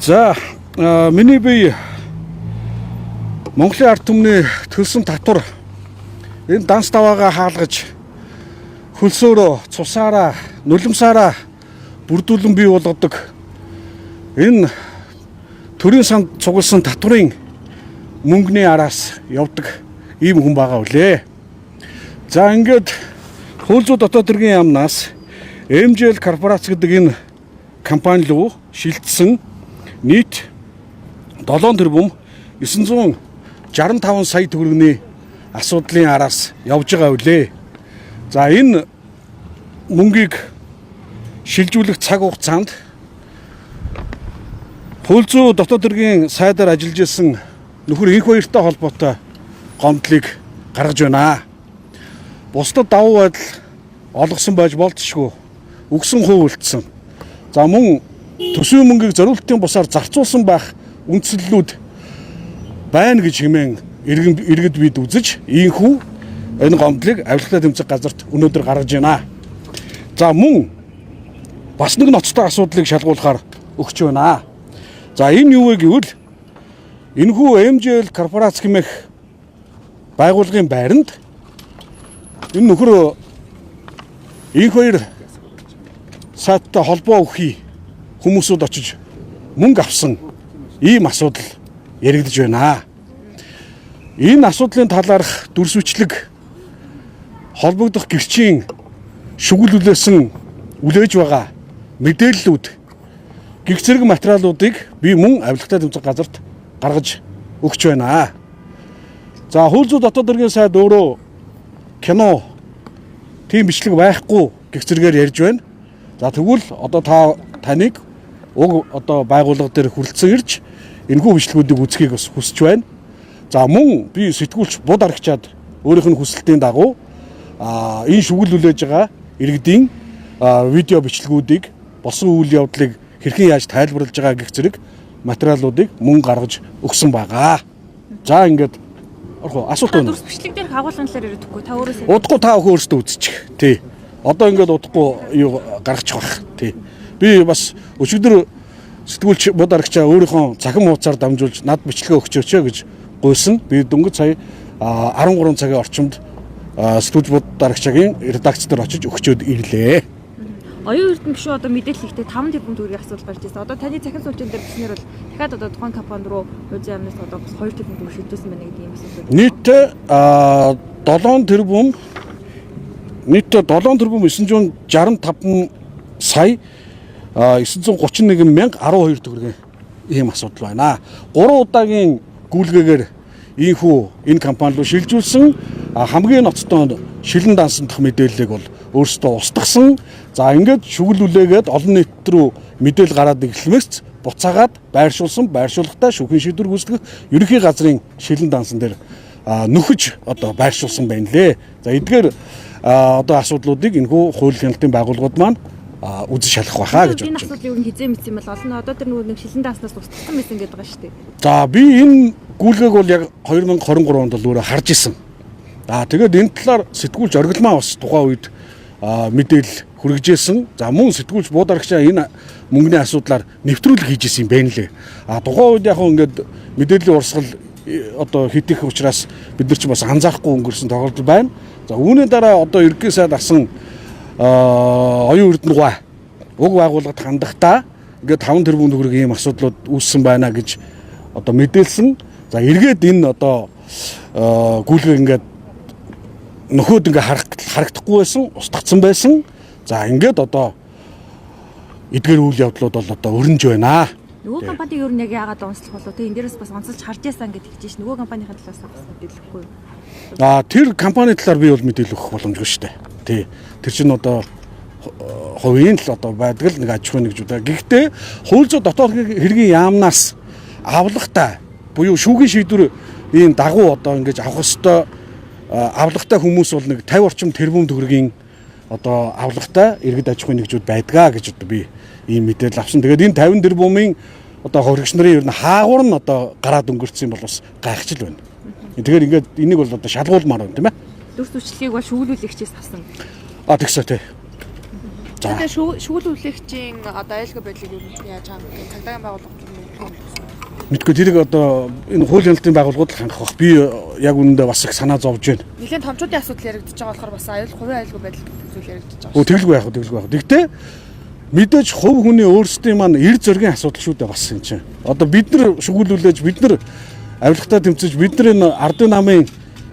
За миний бие Монголын ард түмний төлсөн татвар энэ данс даваагаа хаалгаж хөлсөөрөө цусаараа нулимсаараа бүрдүүлэн бий болгодог энэ төрийн санд цугласан татврын мөнгөний араас явдаг ийм хүн байгаа үлээ. За ингээд хууль зүйн дотоод хэргийн яамнаас MJL корпорац гэдэг энэ компани руу шилжсэн нийт 7 тэрбум 965 сая төгрөгийн асуудлын араас явж байгаа үлээ. За энэ мөнгийг шилжүүлэх цаг хугацаанд хууль зүйн дотоод хэргийн сайдаар ажиллаж исэн нөхөр энх хоёртой холбоотой гомдлыг гаргаж байна. Бусдад давуу байдал олгосон байж болтшгүй өгсөн хувь үлдсэн. За мөн төсвийн мөнгийг зориултын бусаар зарцуулсан байх үндслэлүүд байна гэж хэмээн иргэд бид үзэж ийхүү энэ гомдлыг авилгатай тэмцэх газарт өнөөдөр гаргаж байна. За мөн бас нэг ноцтой асуудлыг шалгуулахаар өгч байна. За энэ юу вэ гэвэл энэхүү MJL корпорац хэмээх байгууллагын байранд энэ нөхөр энх хоёр сайттай холбоо өгөхий хүмүүсүүд очиж мөнгө авсан ийм асуудал яригдж байна. Энэ асуудлын талаарх дүрсвчлэг холбогдох гэрчийн шүглүүлсэн үлээж байгаа мэдээллүүд гих зэрэг материалуудыг би мөн авилгатай тэмцэх газарт гаргаж өгч байна. За хууль зүйн дотоод хэргийн сайд өөрөө кино тийм бичлэг байхгүй гих зэрэгээр ярьж байна. За тэгвэл одоо таныг уг одоо байгууллага дээр хүрэлцэн ирж энэхүү бичлэгүүдийг үзхийг бас хүсэж байна. За мөн би сэтгүүлч бод арагчаад өөрийнх нь хүсэлтийн дагуу энэ шүглүүлж байгаа иргэдийн видео бичлэгүүдийг болсон үйл явдлыг хэрхэн яаж тайлбарлаж байгаа гэх зэрэг материалуудыг мөн гаргаж өгсөн байгаа. За ингээд асуулт байна. Бичлэг дээр хагуулгын талаар ярихгүй та өөрөөсөө удахгүй та өөрөөсөө үзчих. Тий. Одоо ингээд удахгүй юу гаргачих байх. Тий. Би бас өчигдөр сэтгүүлч бод арагчаа өөрийнхөө цахим хуудасаар дамжуулж над бичлэгээ өгчөөч гэж гуйсан. Би дөнгөж сая 13 цагийн орчимд сэтгүүлч бод арагчаагийн редакц дээр очиж өгчөөд ирлээ. Оюун эрдэнэ гişүү одоо мэдээлэл ихтэй 5 тэрбум төгрөгийн асуудал гарч ирсэн. Одоо таны цахим сүлжээн дээр биснээр бол дахиад одоо тухайн компани руу хуучин амнаас одоо бас 2 тэрбум төгрөг шилжүүлсэн байна гэдэг юм асуулт. Нийтдээ 7 тэрбум 965 сая 931 мянга 12 төгрөгийн ийм асуудал байна. 3 удаагийн гүйлгээгээр энэ компани руу шилжүүлсэн хамгийн ноцтой шилэн дансандах мэдээллийг бол өөрсдөө устгасан. За ингээд шүглүүлээгээд олон нийт рүү мэдээлэл гараад ирэхлэмээс буцаагаад байршуулгатай шүүхийн шийдвэр гүйцэтгэх ерөнхий газрын шилэн дансан дээр нөхөж одоо байршуулсан байна лээ. За эдгээр одоо асуудлуудыг энэхүү хууль хяналтын байгууллагууд маань үзэж шалгах байхаа гэж бодож байна. Энэ асуудлыг юу хизээ мэдсэн юм бол олон одоо тэр нэг шилэн данснаас устгасан байсан гэдэг байгаа шүү дээ. За би энэ гүйлгээг бол яг 2023 онд л өөрөө харж исэн. Тэгээд энэ талаар сэтгүүлч оргилмаа бас тухайн үед мэдээлэл хүргэжсэн. За мөн сэтгүүлч бууд арагчаа энэ мөнгөний асуудлаар нэвтрүүлэг хийжсэн юм байна лээ. Тухайн үед яг ингээд мэдээллийн урсгал одоо хит их учраас бид нар ч бас анзаарахгүй өнгөрсөн тохиолдол байна. За үүний дараа одоо ерөнхий сайд асан оюун эрдэнэ уг байгууллагад хандахдаа ингээд 5 тэрбум төгрөгийн ийм асуудлууд үүссэн байна гэж одоо мэдээлсэн. За эргээд энэ одоо гүйлгээ ингээд нөхөд ингээ харагдахгүй байсан, устгацсан байсан. За ингээд одоо эдгээр үйл явдлууд бол одоо өрнөж байна. Нөгөө компаниг ер нь яг яагаад онцлох болов? Тэ энэ дээрээс бас онцолж харж яасан гэдэг хэлж ш. Нөгөө компанийн талаас бас мэдээлэхгүй. Тэр компани талаар би бол мэдээлэл өгөх боломжгүй шүү дээ. Тий. Тэр чинь одоо хувийн л одоо байдаг л нэг аж ахуйн нэгжүүд. Гэхдээ хууль зүйн дотоод хэргийн яамнаас авлагатай буюу шүүхийн шийдвэрийн дагуу одоо ингэж авах ёстой авлагатай хүмүүс бол нэг 50 орчим тэрбум төгрөгийн одоо авлагатай иргэд аж ахуйн нэгжүүд байдгаа гэж одоо би ийм мэдээлэл авсан. Тэгээд энэ 50 тэрбумын одоо хоригч нарын ер нь хаагур нь одоо гараад өнгөрсөн бол бас гайхчил байна. Тэгэхээр ингээд энийг бол одоо шалгуулмаар байна тийм ээ. Дүрс хүчлэгийг бол шүглүүлэгчээс авсан. Тэгсэ тий. За шүглүүлэгчийн одоо айлгой байдлыг юу яаж байгаа юм бэ? Цагдаагийн байгууллага Мэдгүй тэрийг одоо энэ хууль хяналтын байгууллагууд л хангах бах. Би яг үнэндээ бас их санаа зовж байна. Нэгэн томчуудын асуудал яригдчихэж байгаа болохоор бас хувийн аюулгүй байдал гэдэг зүйл яригдчихэж байгаа. Өө тэгэлгүй яах вэ? Тэгэлгүй яах. Тэгтээ мэдээж хувь хүний өөрсдийн маань эр зөргийн асуудал шүү дээ бас юм чинь. Одоо бид нар шүгүүлүүлээж бид нар авилгатаа тэмцэж бид нар энэ ардын намын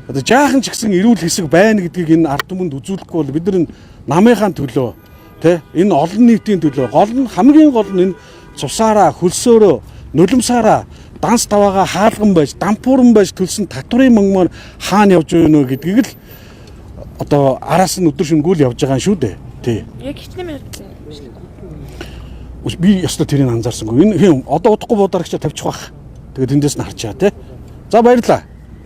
одоо жаахан ч гэсэн эрүүл хэсэг байна гэдгийг энэ ард түмэнд үзүүлэхгүй бол бид нар энэ намынхаа төлөө тэ энэ олон нийтийн төлөө хамгийн гол нь энэ цусаараа хөлсөөрөө нулимсаараа данс таваага хаалган байж дампууран байж төлсөн татврын мөнгө маань хаана явж байна вэ гэдгийг л одоо араас нь өдөр шөнөгүй л явж байгаа юм шүү дээ. Тий. Яг хичнээн мэдсэн юм шиг. Би ястаа тэрийг анзаарсангүй. Энэ одоо удахгүй буударагчаа тавьчих واخ. Тэгээд тэндээс нь харчаа тий. За баярлалаа.